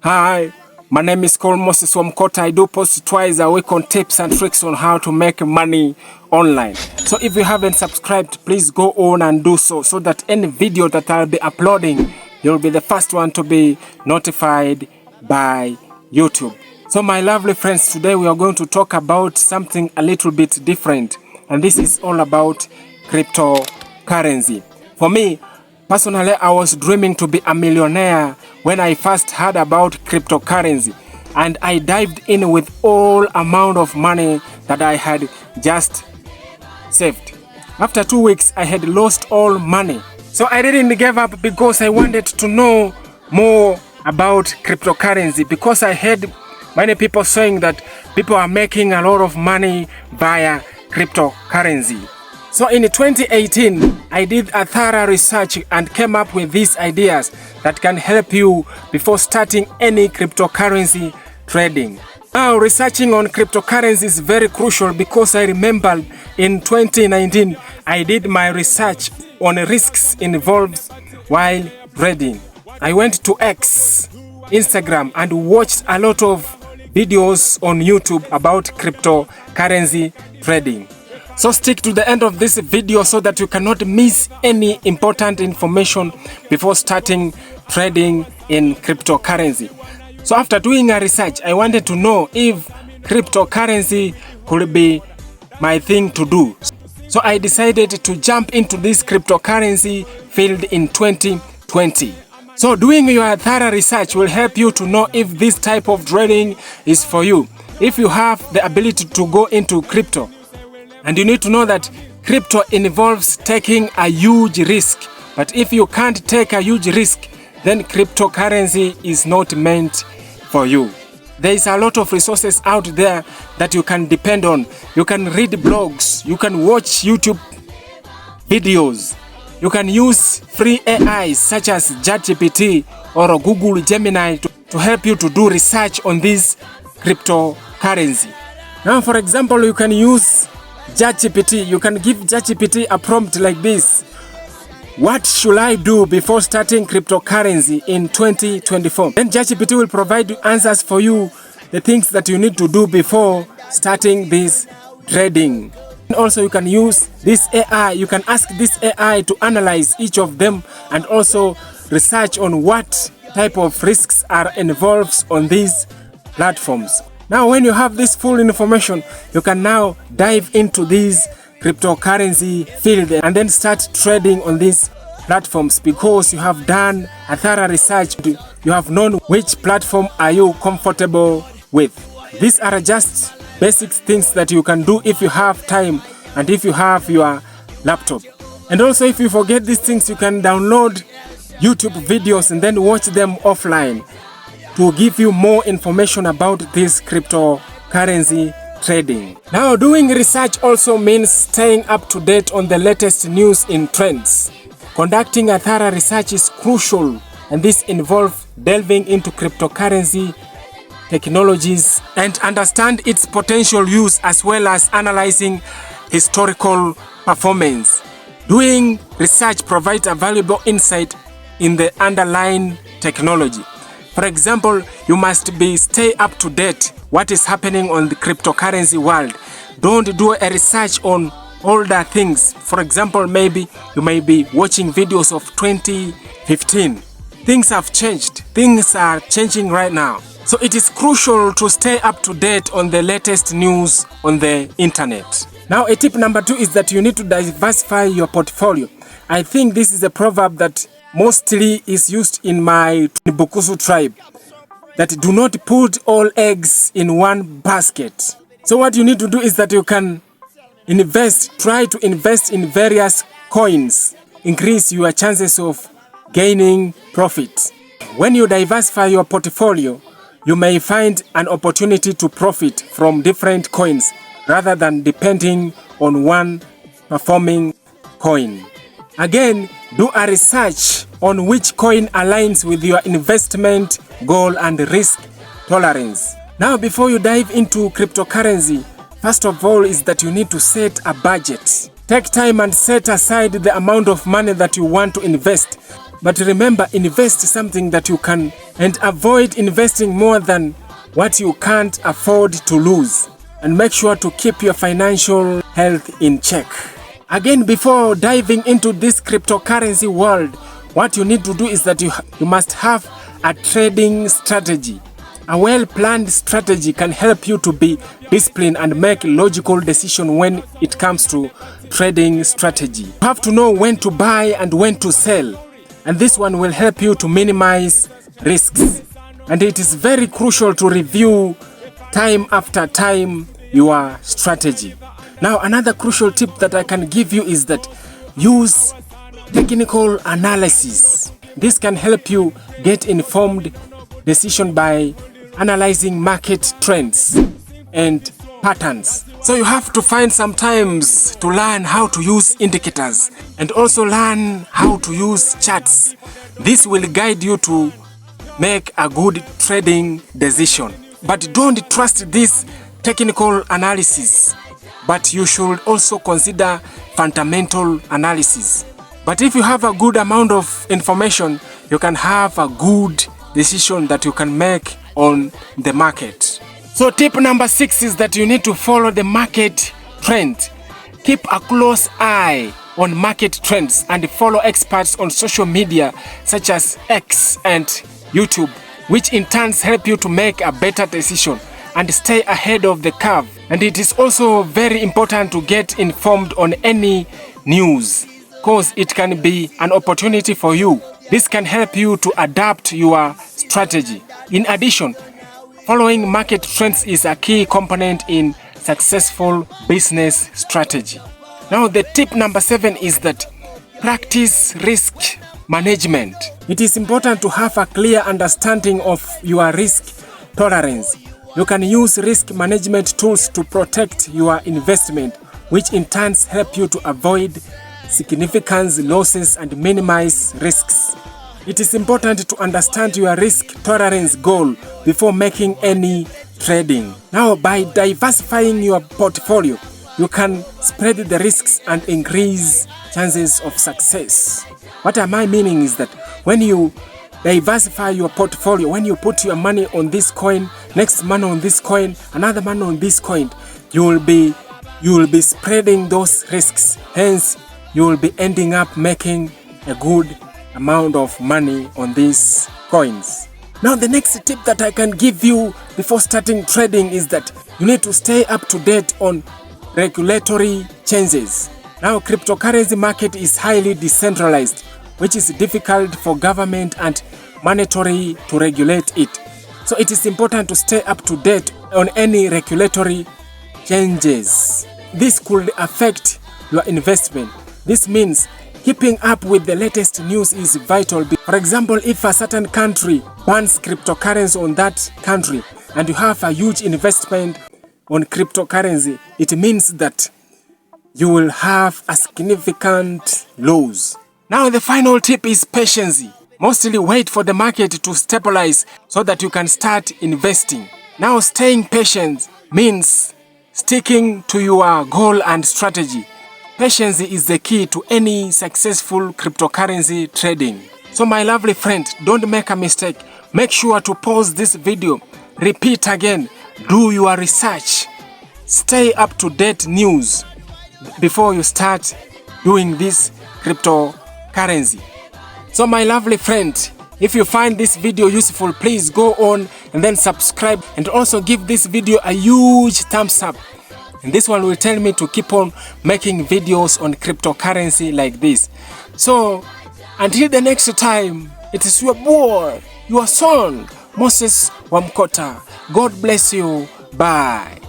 Hi, my name is Cole Moses Wamkota. I do post twice a week on tips and tricks on how to make money online. So if you haven't subscribed, please go on and do so that any video that I'll be uploading, you'll be the first one to be notified by YouTube. So my lovely friends, today we are going to talk about something a little bit different. And this is all about cryptocurrency. For me, personally, I was dreaming to be a millionaire when I first heard about cryptocurrency, and I dived in with all amount of money that I had just saved. After 2 weeks, I had lost all money. So I didn't give up because I wanted to know more about cryptocurrency, because I heard many people saying that people are making a lot of money via cryptocurrency. So in 2018, I did a thorough research and came up with these ideas that can help you before starting any cryptocurrency trading. Now, researching on cryptocurrency is very crucial because I remember in 2019, I did my research on risks involved while trading. I went to X, Instagram, and watched a lot of videos on YouTube about cryptocurrency trading. So stick to the end of this video so that you cannot miss any important information before starting trading in cryptocurrency. So after doing a research, I wanted to know if cryptocurrency could be my thing to do. So I decided to jump into this cryptocurrency field in 2020. So doing your thorough research will help you to know if this type of trading is for you. If you have the ability to go into crypto. And you need to know that crypto involves taking a huge risk. But if you can't take a huge risk, then cryptocurrency is not meant for you. There is a lot of resources out there that you can depend on. You can read blogs, you can watch YouTube videos, you can use free AIs such as ChatGPT or Google Gemini to help you to do research on this cryptocurrency. Now, for example, you can use ChatGPT. You can give ChatGPT a prompt like this: what should I do before starting cryptocurrency in 2024? Then ChatGPT will provide answers for you, the things that you need to do before starting this trading. And also you can use this AI, you can ask this AI to analyze each of them and also research on what type of risks are involved on these platforms. Now, when you have this full information, you can now dive into this cryptocurrency field and then start trading on these platforms, because you have done a thorough research. You have known which platform are you comfortable with. These are just basic things that you can do if you have time and if you have your laptop. And also, if you forget these things, you can download YouTube videos and then watch them offline to give you more information about this cryptocurrency trading. Now, doing research also means staying up to date on the latest news in trends. Conducting a thorough research is crucial, and this involves delving into cryptocurrency technologies and understand its potential use, as well as analyzing historical performance. Doing research provides a valuable insight in the underlying technology. For example, you must stay up to date what is happening on the cryptocurrency world. Don't do a research on older things. For example, maybe you may be watching videos of 2015. Things have changed. Things are changing right now. So it is crucial to stay up to date on the latest news on the internet. Now, a tip number 2 is that you need to diversify your portfolio. I think this is a proverb that mostly is used in my Bukusu tribe, that do not put all eggs in one basket. So what you need to do is that you can try to invest in various coins, increase your chances of gaining profit. When you diversify your portfolio, you may find an opportunity to profit from different coins rather than depending on one performing coin. Again, do a research on which coin aligns with your investment goal and risk tolerance. Now, before you dive into cryptocurrency, first of all is that you need to set a budget. Take time and set aside the amount of money that you want to invest. But remember, invest something that you can, and avoid investing more than what you can't afford to lose. And make sure to keep your financial health in check. Again, before diving into this cryptocurrency world, what you need to do is that you must have a trading strategy. A well-planned strategy can help you to be disciplined and make logical decisions when it comes to trading strategy. You have to know when to buy and when to sell, and this one will help you to minimize risks. And it is very crucial to review time after time your strategy. Now, another crucial tip that I can give you is that use technical analysis. This can help you get informed decision by analyzing market trends and patterns. So you have to find some times to learn how to use indicators and also learn how to use charts. This will guide you to make a good trading decision. But don't trust this technical analysis, but you should also consider fundamental analysis. But if you have a good amount of information, you can have a good decision that you can make on the market. So tip number 6 is that you need to follow the market trend. Keep a close eye on market trends and follow experts on social media such as X and YouTube, which in turn help you to make a better decision and stay ahead of the curve. And it is also very important to get informed on any news, because it can be an opportunity for you. This can help you to adapt your strategy. In addition, following market trends is a key component in successful business strategy. Now, the tip number 7 is that practice risk management. It is important to have a clear understanding of your risk tolerance. You can use risk management tools to protect your investment, which in turn help you to avoid significant losses and minimize risks. It is important to understand your risk tolerance goal before making any trading. Now, by diversifying your portfolio, you can spread the risks and increase chances of success. What am I meaning is that when you diversify your portfolio, when you put your money on this coin, next money on this coin, another money on this coin, you will be spreading those risks. Hence, you will be ending up making a good amount of money on these coins. Now, the next tip that I can give you before starting trading is that you need to stay up to date on regulatory changes. Now, cryptocurrency market is highly decentralized, which is difficult for government and monetary to regulate it. So it is important to stay up to date on any regulatory changes. This could affect your investment. This means keeping up with the latest news is vital. For example, if a certain country bans cryptocurrency on that country and you have a huge investment on cryptocurrency, it means that you will have a significant loss. Now, the final tip is patience. Mostly wait for the market to stabilize so that you can start investing. Now, staying patient means sticking to your goal and strategy. Patience is the key to any successful cryptocurrency trading. So my lovely friend, don't make a mistake. Make sure to pause this video, repeat again, do your research, stay up to date news before you start doing this cryptocurrency. So my lovely friend, if you find this video useful, please go on and then subscribe and also give this video a huge thumbs up. And this one will tell me to keep on making videos on cryptocurrency like this. So until the next time, it is your boy, your son, Moses Wamkota. God bless you. Bye.